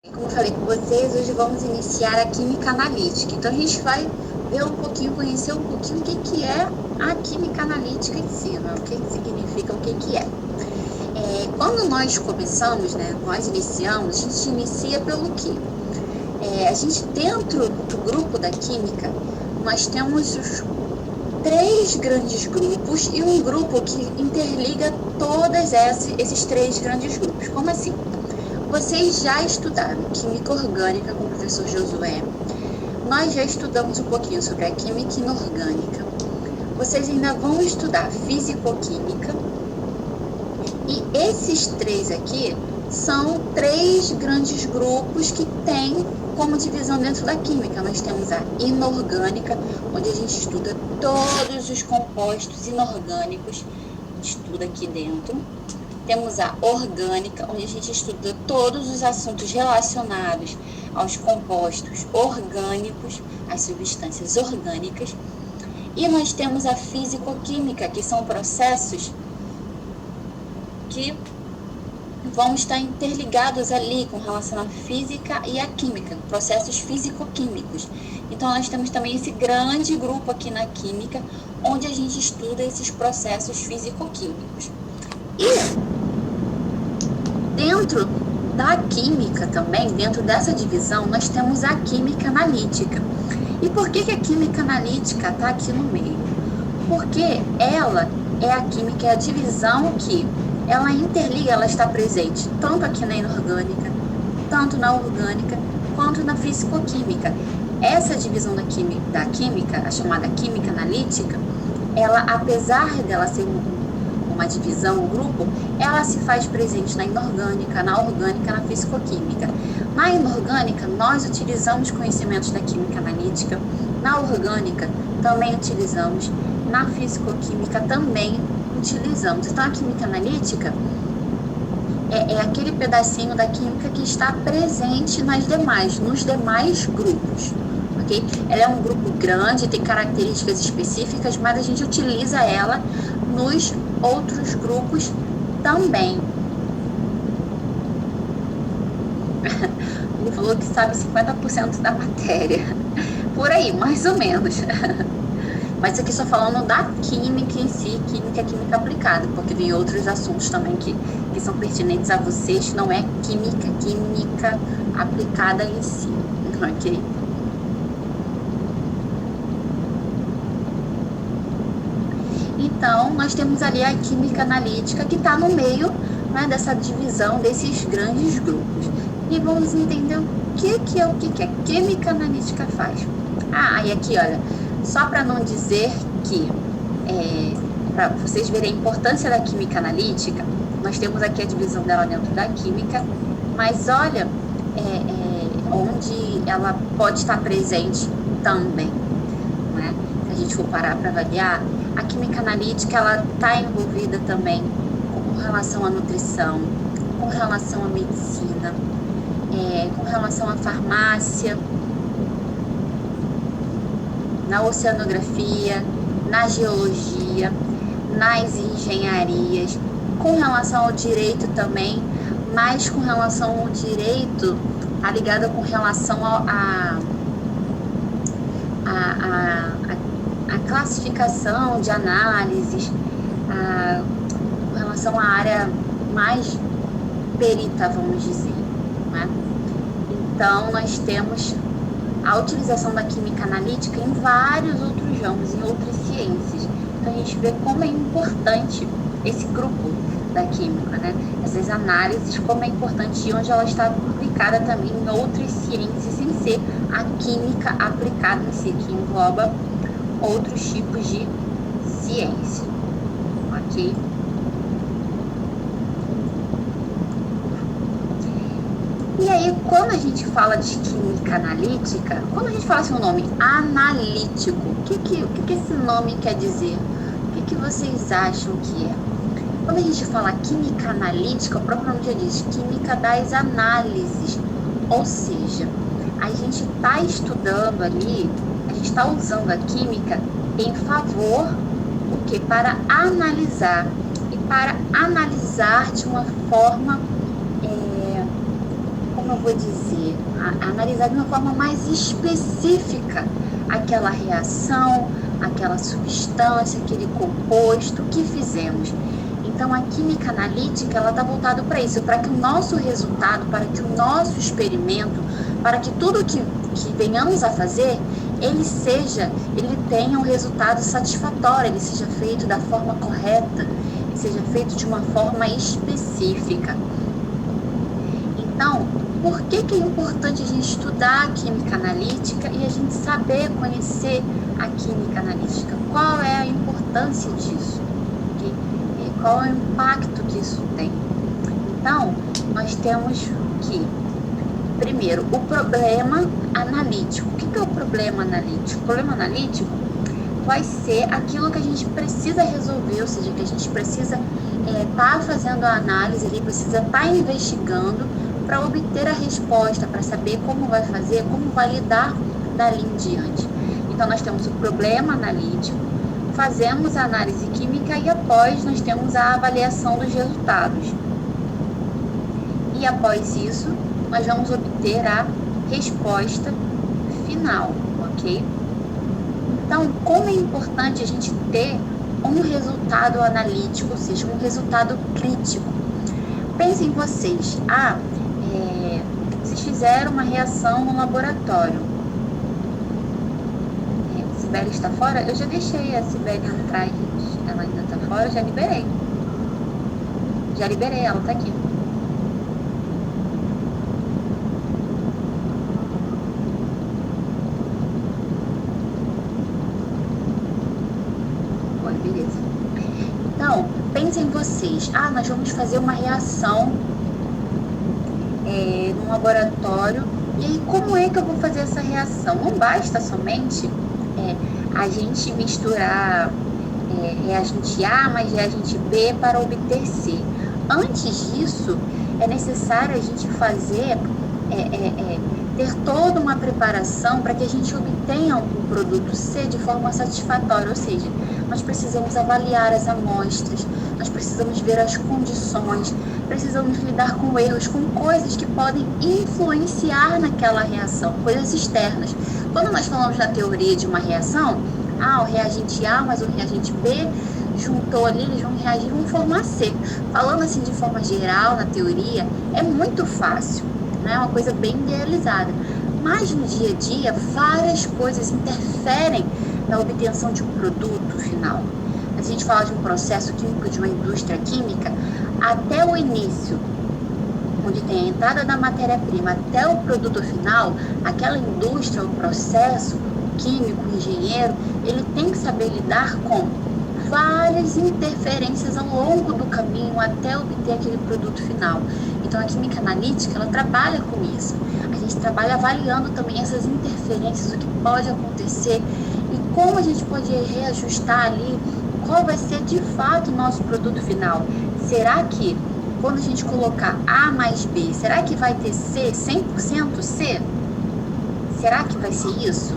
Como eu falei com vocês, hoje vamos iniciar a química analítica. Então a gente vai ver um pouquinho, conhecer um pouquinho o que é a química analítica em si, né? O que significa, o que é. Quando nós começamos, né, nós iniciamos, a gente inicia pelo quê? A gente, dentro do grupo da química, nós temos os três grandes grupos e um grupo que interliga todos esses três grandes grupos. Como assim? Vocês já estudaram química orgânica com o professor Josué. Nós já estudamos um pouquinho sobre a química inorgânica. Vocês ainda vão estudar fisicoquímica. E esses três aqui são três grandes grupos que têm como divisão dentro da química. Nós temos a inorgânica, onde a gente estuda todos os compostos inorgânicos, estuda aqui dentro. Temos a orgânica, onde a gente estuda todos os assuntos relacionados aos compostos orgânicos, às substâncias orgânicas. E nós temos a fisicoquímica, que são processos que vão estar interligados ali com relação à física e à química, processos físico-químicos. Então, nós temos também esse grande grupo aqui na química, onde a gente estuda esses processos físico-químicos. E dentro da química também, dentro dessa divisão, nós temos a química analítica. E por que a química analítica está aqui no meio? Porque ela é a química, é a divisão que ela interliga, ela está presente tanto aqui na inorgânica, tanto na orgânica, quanto na fisicoquímica. Essa divisão da química, a chamada química analítica, ela, apesar dela ser uma divisão, um grupo, ela se faz presente na inorgânica, na orgânica, na fisicoquímica. Na inorgânica, nós utilizamos conhecimentos da química analítica, na orgânica também utilizamos, na fisicoquímica também utilizamos. Então, a química analítica é aquele pedacinho da química que está presente nos demais grupos. Okay? Ela é um grupo grande, tem características específicas, mas a gente utiliza ela nos outros grupos também. Ele falou que sabe 50% da matéria. Por aí, mais ou menos. Mas aqui só falando da química em si, química aplicada, porque tem outros assuntos também que são pertinentes a vocês, que não é química aplicada em si, ok? Então, nós temos ali a química analítica, que está no meio, né, dessa divisão desses grandes grupos. E vamos entender o que a química analítica faz. E aqui, olha, só para não dizer que, para vocês verem a importância da química analítica, nós temos aqui a divisão dela dentro da química, mas olha onde ela pode estar presente também, né? Se a gente for parar para avaliar, a química analítica, ela está envolvida também com relação à nutrição, com relação à medicina, com relação à farmácia, na oceanografia, na geologia, nas engenharias, com relação ao direito também, mas com relação ao direito, tá ligada com relação a classificação de análises, com relação à área mais perita, vamos dizer, né? Então, nós temos a utilização da química analítica em vários outros ramos, em outras ciências. Então, a gente vê como é importante esse grupo da química, né? Essas análises, como é importante e onde ela está aplicada também em outras ciências, sem ser a química aplicada em si, que engloba outros tipos de ciência, ok? E aí, quando a gente fala de química analítica, quando a gente fala assim o nome analítico, o que esse nome quer dizer? O que vocês acham que é? Quando a gente fala química analítica, o próprio nome já diz, química das análises, ou seja, a gente está estudando ali, a gente está usando a química em favor, o quê? Para analisar, e para analisar de uma forma, como como eu vou dizer, analisar de uma forma mais específica aquela reação, aquela substância, aquele composto que fizemos. Então, a química analítica, ela está voltada para isso, para que o nosso resultado, para que o nosso experimento, para que tudo que venhamos a fazer, ele tenha um resultado satisfatório, ele seja feito da forma correta, ele seja feito de uma forma específica. Então, por que é importante a gente estudar a química analítica e a gente saber conhecer a química analítica? Qual é a importância disso? Okay? Qual é o impacto que isso tem? Então, nós temos que, primeiro, o problema analítico. O que é o problema analítico? O problema analítico vai ser aquilo que a gente precisa resolver, ou seja, que a gente precisa estar fazendo a análise ali, precisa estar investigando para obter a resposta, para saber como vai fazer, como vai lidar dali em diante. Então, nós temos o problema analítico, fazemos a análise química e após nós temos a avaliação dos resultados. E após isso, nós vamos obter a resposta final, ok? Então, como é importante a gente ter um resultado analítico, ou seja, um resultado crítico. Pensem vocês, vocês fizeram uma reação no laboratório. A Sibeli está fora? Eu já deixei a Sibeli entrar, gente. Ela ainda está fora, eu já liberei. Já liberei, ela está aqui. Oi, beleza. Então, pensem vocês, nós vamos fazer uma reação no laboratório, e aí como é que eu vou fazer essa reação? Não basta somente a gente misturar reagente A mais reagente B para obter C. Antes disso, é necessário a gente fazer, ter toda uma preparação para que a gente obtenha um produto C de forma satisfatória, ou seja, nós precisamos avaliar as amostras, nós precisamos ver as condições, precisamos lidar com erros, com coisas que podem influenciar naquela reação, coisas externas. Quando nós falamos na teoria de uma reação, o reagente A mais o reagente B juntou ali, eles vão reagir e vão formar C. Falando assim de forma geral, na teoria, é muito fácil, né? É uma coisa bem idealizada. Mas no dia a dia, várias coisas interferem na obtenção de um produto final. A gente fala de um processo químico, de uma indústria química, até o início, onde tem a entrada da matéria-prima, até o produto final, aquela indústria, o processo, o químico, o engenheiro, ele tem que saber lidar com várias interferências ao longo do caminho até obter aquele produto final. Então, a química analítica, ela trabalha com isso. A gente trabalha avaliando também essas interferências, o que pode acontecer e como a gente pode reajustar ali, qual vai ser de fato o nosso produto final. Será que quando a gente colocar A mais B, será que vai ter C, 100% C? Será que vai ser isso?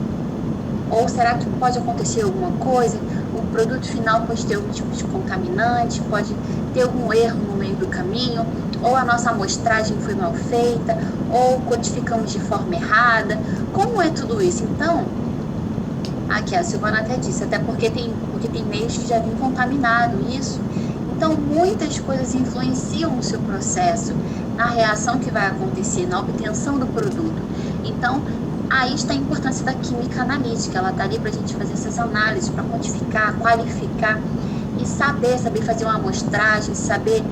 Ou será que pode acontecer alguma coisa? O produto final pode ter algum tipo de contaminante, pode ter algum erro no meio do caminho, ou a nossa amostragem foi mal feita, ou codificamos de forma errada. Como é tudo isso? Então, aqui a Silvana até disse, até porque tem meios que já vêm contaminado isso. Então, muitas coisas influenciam no seu processo, na reação que vai acontecer, na obtenção do produto. Então, aí está a importância da química analítica. Ela está ali para a gente fazer essas análises, para quantificar, qualificar e saber fazer uma amostragem, saber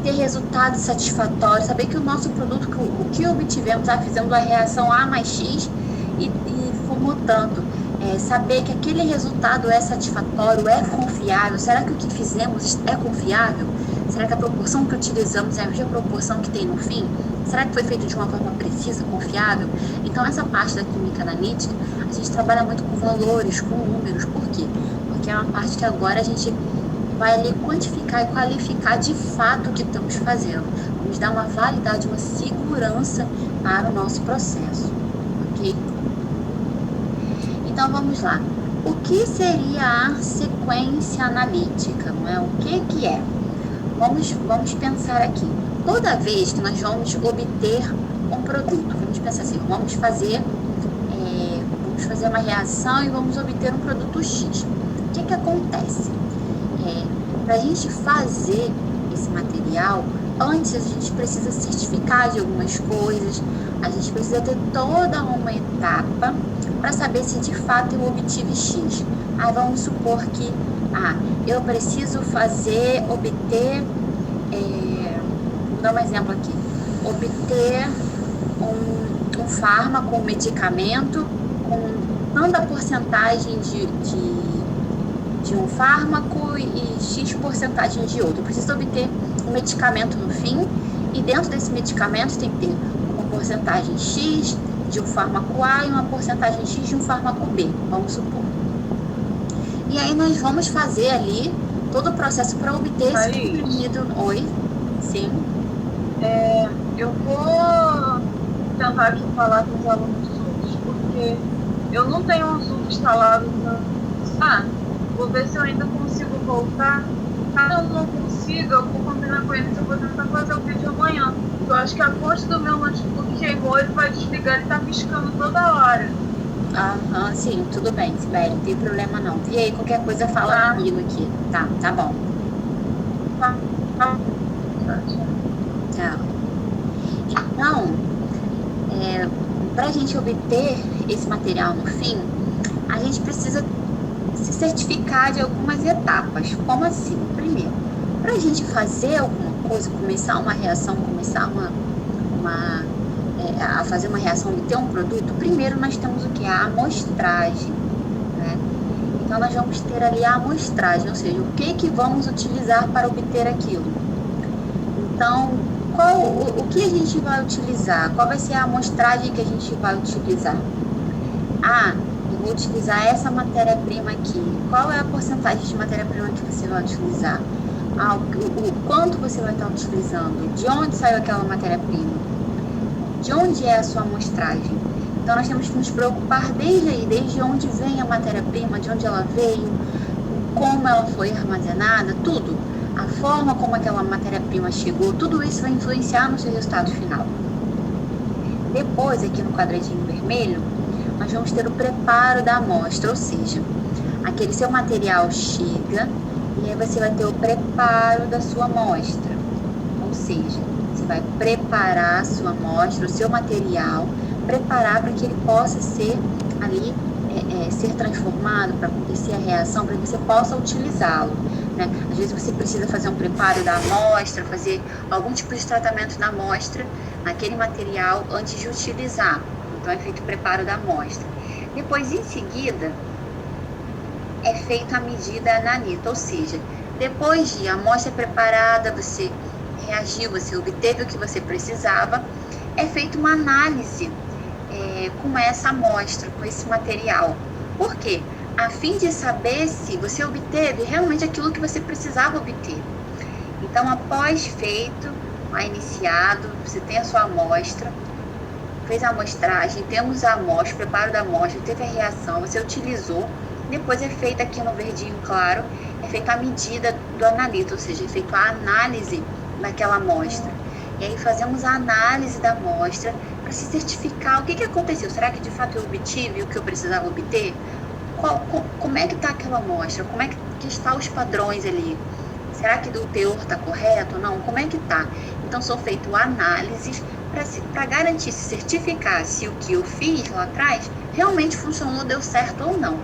ter resultados satisfatórios, saber que o nosso produto, o que obtivemos, fizemos a reação A mais X e formou tanto. Saber que aquele resultado é satisfatório, é confiável. Será que o que fizemos é confiável? Será que a proporção que utilizamos é a mesma proporção que tem no fim? Será que foi feito de uma forma precisa, confiável? Então, essa parte da química analítica, a gente trabalha muito com valores, com números. Por quê? Porque é uma parte que agora a gente vai ali quantificar e qualificar de fato o que estamos fazendo. Vamos dar uma validade, uma segurança para o nosso processo, ok? Então, vamos lá. O que seria a sequência analítica? Não é? O que é? Vamos pensar aqui. toda vez que nós vamos obter um produto, vamos pensar assim, vamos fazer uma reação e vamos obter um produto X. O que acontece? Para a gente fazer esse material, antes a gente precisa certificar de algumas coisas, a gente precisa ter toda uma etapa para saber se de fato eu obtive X. Aí vamos supor que eu preciso obter, vou dar um exemplo aqui, obter um fármaco, um medicamento com tanta porcentagem de um fármaco e X porcentagem de outro. Eu preciso obter um medicamento no fim e dentro desse medicamento tem que ter uma porcentagem X de um fármaco A e uma porcentagem X de um fármaco B, vamos supor. E aí nós vamos fazer ali todo o processo para obter esse comprimido. Oi? Sim. Eu vou tentar aqui falar com os alunos todos, porque eu não tenho um Zoom instalado. Vou ver se eu ainda consigo voltar. Caso eu não consiga, eu vou combinar com eles, eu vou tentar fazer o vídeo amanhã. Eu acho que a fonte do meu notebook queimou, ele vai desligar, ele tá piscando toda hora. Sim, tudo bem, Sibeli, não tem problema não. E aí, qualquer coisa fala comigo aqui. Tá bom. Tchau. Então, para a gente obter esse material no fim, a gente precisa se certificar de algumas etapas. Como assim? Primeiro, para a gente fazer alguma coisa, começar uma reação, a fazer uma reação e ter um produto, primeiro nós temos o que? A amostragem, né? Então nós vamos ter ali a amostragem, ou seja, o que vamos utilizar para obter aquilo. Então, o que a gente vai utilizar? Qual vai ser a amostragem que a gente vai utilizar? Eu vou utilizar essa matéria-prima aqui. Qual é a porcentagem de matéria-prima que você vai utilizar? O quanto você vai estar utilizando? De onde saiu aquela matéria-prima? De onde é a sua amostragem? Então, nós temos que nos preocupar desde onde vem a matéria-prima, de onde ela veio, como ela foi armazenada, tudo. A forma como aquela matéria-prima chegou, tudo isso vai influenciar no seu resultado final. Depois, aqui no quadradinho vermelho, nós vamos ter o preparo da amostra, ou seja, aquele seu material chega e aí você vai ter o preparo da sua amostra, ou seja, você vai preparar a sua amostra, o seu material, preparar para que ele possa ser ali, ser transformado, para acontecer a reação, para que você possa utilizá-lo, né? Às vezes você precisa fazer um preparo da amostra, fazer algum tipo de tratamento da amostra naquele material antes de utilizar. Então é feito o preparo da amostra. Depois, em seguida, é feita a medida nanita, ou seja, depois de a amostra preparada, você reagiu, você obteve o que você precisava, é feita uma análise com essa amostra, com esse material. Por quê? A fim de saber se você obteve realmente aquilo que você precisava obter. Então, após feito, iniciado, você tem a sua amostra, fez a amostragem, temos a amostra, o preparo da amostra, teve a reação, você utilizou, depois é feita aqui no verdinho claro, é feita a medida do analito, ou seja, é feita a análise daquela amostra. E aí fazemos a análise da amostra para se certificar o que aconteceu. Será que de fato eu obtive o que eu precisava obter? Como é que está aquela amostra? Como é que estão os padrões ali? Será que o teor está correto ou não? Como é que está? Então, são feitas análises para garantir, se certificar se o que eu fiz lá atrás realmente funcionou, deu certo ou não.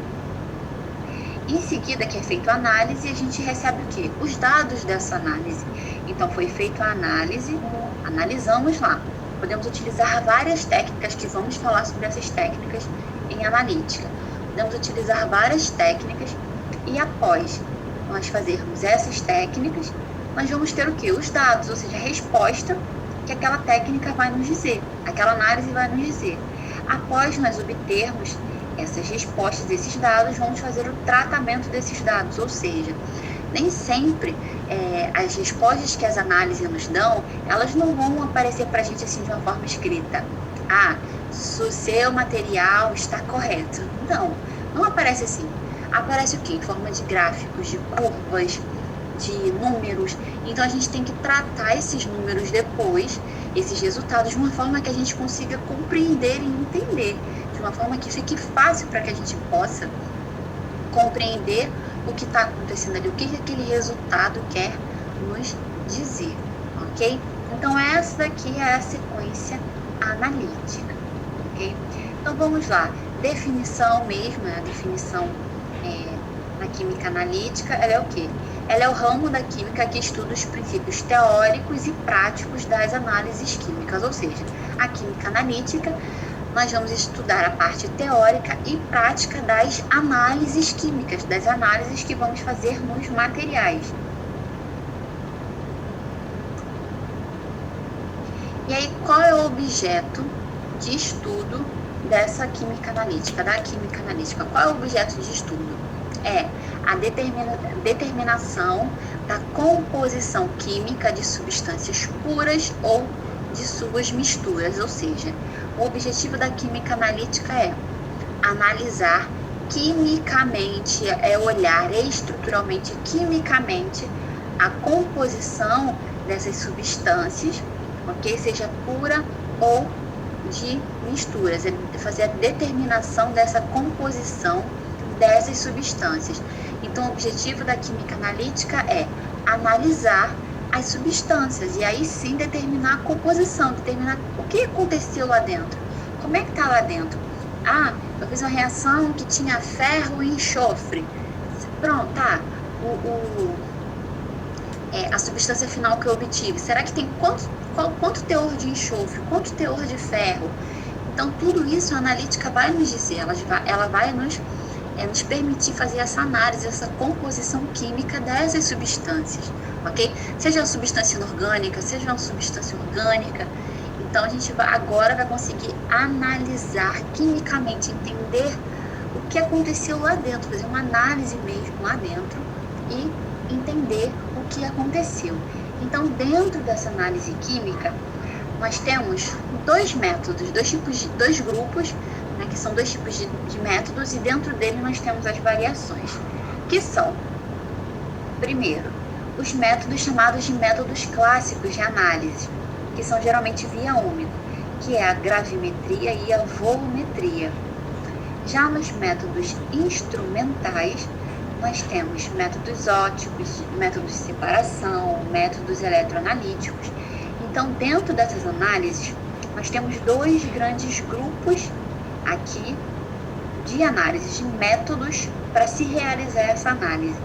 Em seguida, que é feita a análise, a gente recebe o quê? Os dados dessa análise. Então, foi feita a análise, analisamos lá. Podemos utilizar várias técnicas, que vamos falar sobre essas técnicas em analítica. Podemos utilizar várias técnicas e após nós fazermos essas técnicas, nós vamos ter o quê? Os dados, ou seja, a resposta que aquela técnica vai nos dizer, aquela análise vai nos dizer. Após nós obtermos essas respostas, esses dados, vamos fazer o tratamento desses dados, ou seja, nem sempre as respostas que as análises nos dão, elas não vão aparecer para a gente assim de uma forma escrita. Se o seu material está correto. Não aparece assim. Aparece o quê? Em forma de gráficos, de curvas, de números. Então a gente tem que tratar esses números depois, esses resultados, de uma forma que a gente consiga compreender e entender, de uma forma que fique fácil para que a gente possa compreender o que está acontecendo ali, o que aquele resultado quer nos dizer, ok? Então essa daqui é a sequência analítica, ok? Então vamos lá, definição mesmo, a definição na química analítica, ela é o quê? Ela é o ramo da química que estuda os princípios teóricos e práticos das análises químicas, ou seja, a química analítica, nós vamos estudar a parte teórica e prática das análises químicas, das análises que vamos fazer nos materiais. E aí, qual é o objeto de estudo dessa química analítica, da química analítica? Qual é o objeto de estudo? É a determinação da composição química de substâncias puras ou de suas misturas, ou seja, o objetivo da química analítica é analisar quimicamente, é olhar estruturalmente, quimicamente, a composição dessas substâncias, ok? Seja pura ou de misturas, é fazer a determinação dessa composição dessas substâncias. Então, o objetivo da química analítica é analisar as substâncias e aí sim determinar a composição, determinar o que aconteceu lá dentro, como é que está lá dentro. Ah, eu fiz uma reação que tinha ferro e enxofre. Pronto, tá. A substância final que eu obtive, será que tem quanto teor de enxofre, quanto teor de ferro? Então, tudo isso a analítica vai nos dizer, ela vai nos permitir fazer essa análise, essa composição química dessas substâncias, ok? Seja uma substância inorgânica, seja uma substância orgânica. Então, a gente agora vai conseguir analisar quimicamente, entender o que aconteceu lá dentro, fazer uma análise mesmo lá dentro e entender o que aconteceu. Então, dentro dessa análise química, nós temos dois métodos, dois grupos, né, que são dois tipos de métodos, e dentro dele nós temos as variações, que são, primeiro, os métodos chamados de métodos clássicos de análise, que são geralmente via úmido, que é a gravimetria e a volumetria. Já nos métodos instrumentais, nós temos métodos ópticos, métodos de separação, métodos eletroanalíticos. Então, dentro dessas análises, nós temos dois grandes grupos aqui de análise, de métodos para se realizar essa análise.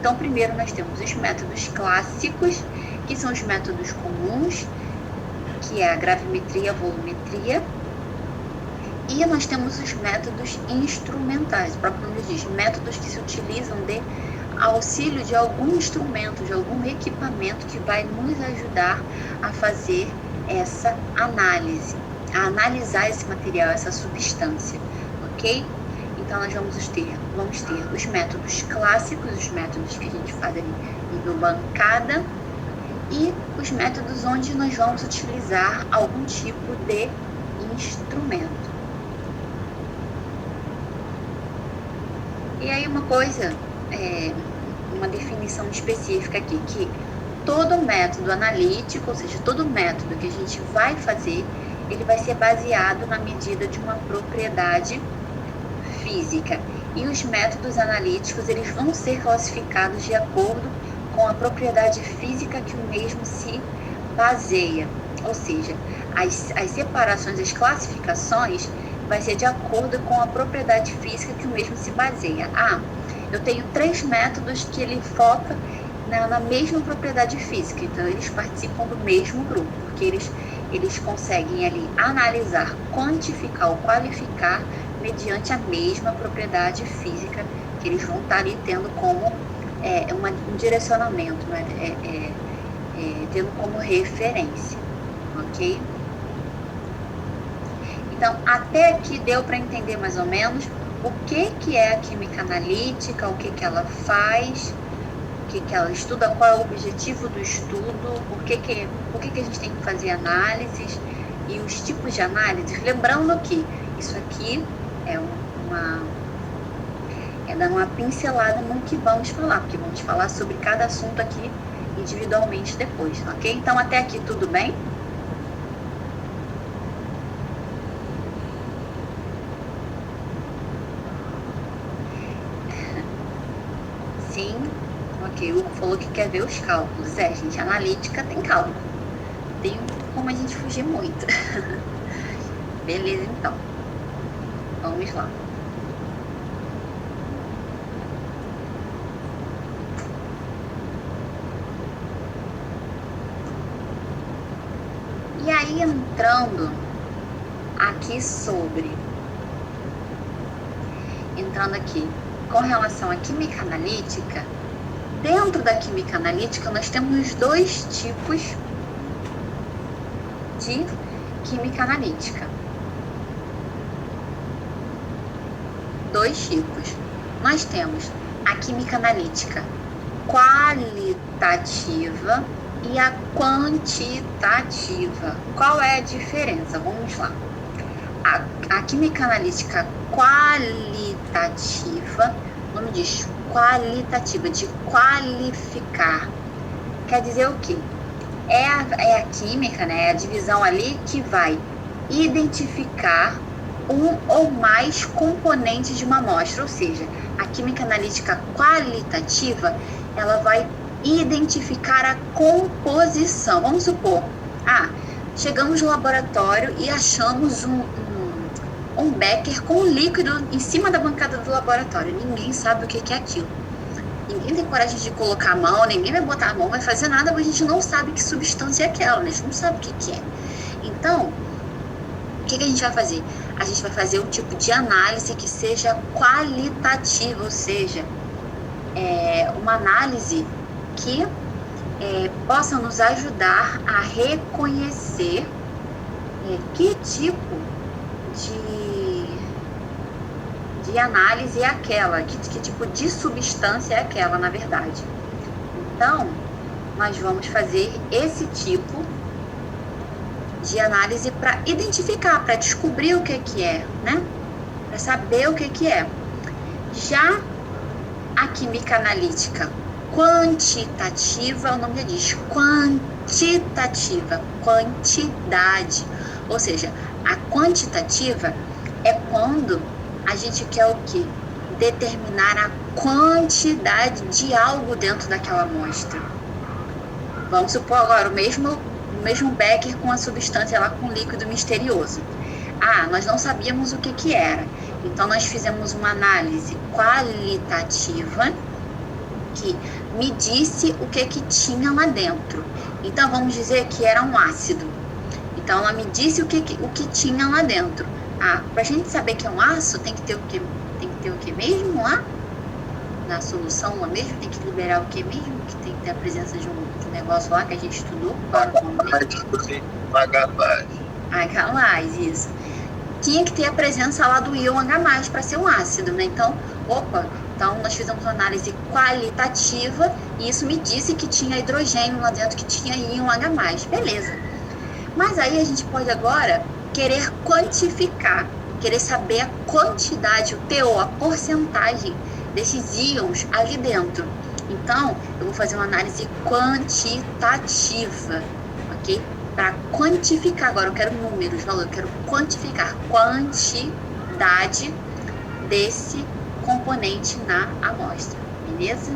Então, primeiro nós temos os métodos clássicos, que são os métodos comuns, que é a gravimetria, a volumetria, e nós temos os métodos instrumentais, o próprio nome diz, métodos que se utilizam de auxílio de algum instrumento, de algum equipamento que vai nos ajudar a fazer essa análise, a analisar esse material, essa substância, ok? Então, nós vamos ter os métodos clássicos, os métodos que a gente faz ali nível bancada, e os métodos onde nós vamos utilizar algum tipo de instrumento. E aí uma coisa, uma definição específica aqui, que todo método analítico, ou seja, todo método que a gente vai fazer, ele vai ser baseado na medida de uma propriedade física. E os métodos analíticos, eles vão ser classificados de acordo com a propriedade física que o mesmo se baseia. Ou seja, as separações, as classificações, vai ser de acordo com a propriedade física que o mesmo se baseia. Eu tenho 3 métodos que ele foca na mesma propriedade física, então eles participam do mesmo grupo, porque eles conseguem ali analisar, quantificar ou qualificar mediante a mesma propriedade física que eles vão estar ali tendo como um direcionamento, né? Tendo como referência, ok? Então, até aqui deu para entender mais ou menos o que é a química analítica, o que ela faz, o que ela estuda, qual é o objetivo do estudo, por que a gente tem que fazer análises e os tipos de análises. Lembrando que isso aqui é dando uma pincelada no que vamos falar, porque vamos falar sobre cada assunto aqui individualmente depois, ok? Então, até aqui tudo bem? Sim, ok. O Hugo falou que quer ver os cálculos. É, gente, analítica tem cálculo. Tem como a gente fugir muito. Beleza, então. Vamos lá. E aí, entrando aqui com relação à química analítica, dentro da química analítica nós temos dois tipos de química analítica. Dois tipos. Nós temos a química analítica qualitativa e a quantitativa. Qual é a diferença? Vamos lá. A química analítica qualitativa, o nome diz qualitativa, de qualificar. Quer dizer o quê? É a química, né? É a divisão ali que vai identificar um ou mais componentes de uma amostra, ou seja, a química analítica qualitativa, ela vai identificar a composição. Vamos supor, chegamos no laboratório e achamos um becker com líquido em cima da bancada do laboratório. Ninguém sabe o que é aquilo. Ninguém tem coragem de colocar a mão, ninguém vai botar a mão, vai fazer nada, porque a gente não sabe que substância é aquela, a gente não sabe o que é. Então, o que a gente vai fazer? A gente vai fazer um tipo de análise que seja qualitativa, ou seja, uma análise que possa nos ajudar a reconhecer que tipo de análise é aquela, que tipo de substância é aquela, na verdade. Então, nós vamos fazer esse tipo de análise para identificar, para descobrir o que é, né? Para saber o que é. Já a química analítica quantitativa, o nome já diz, quantitativa, quantidade. Ou seja, a quantitativa é quando a gente quer o quê? Determinar a quantidade de algo dentro daquela amostra. Vamos supor agora o mesmo becker com a substância lá com líquido misterioso. Nós não sabíamos o que era. Então, nós fizemos uma análise qualitativa que me disse o que tinha lá dentro. Então, vamos dizer que era um ácido. Então, ela me disse o que tinha lá dentro. Para a gente saber que é um ácido, tem que ter o quê? Tem que ter o quê mesmo lá? Na solução lá mesmo? Tem que liberar o quê mesmo? Que tem que ter a presença de um negócio lá que a gente estudou. H+, isso. Tinha que ter a presença lá do íon H+, para ser um ácido, né? Então, então nós fizemos uma análise qualitativa e isso me disse que tinha hidrogênio lá dentro, que tinha íon H+. Beleza. Mas aí a gente pode agora querer quantificar, querer saber a quantidade, o teor, a porcentagem desses íons ali dentro. Então, eu vou fazer uma análise quantitativa, ok? Para quantificar, agora eu quero números, valor, eu quero quantificar a quantidade desse componente na amostra, beleza?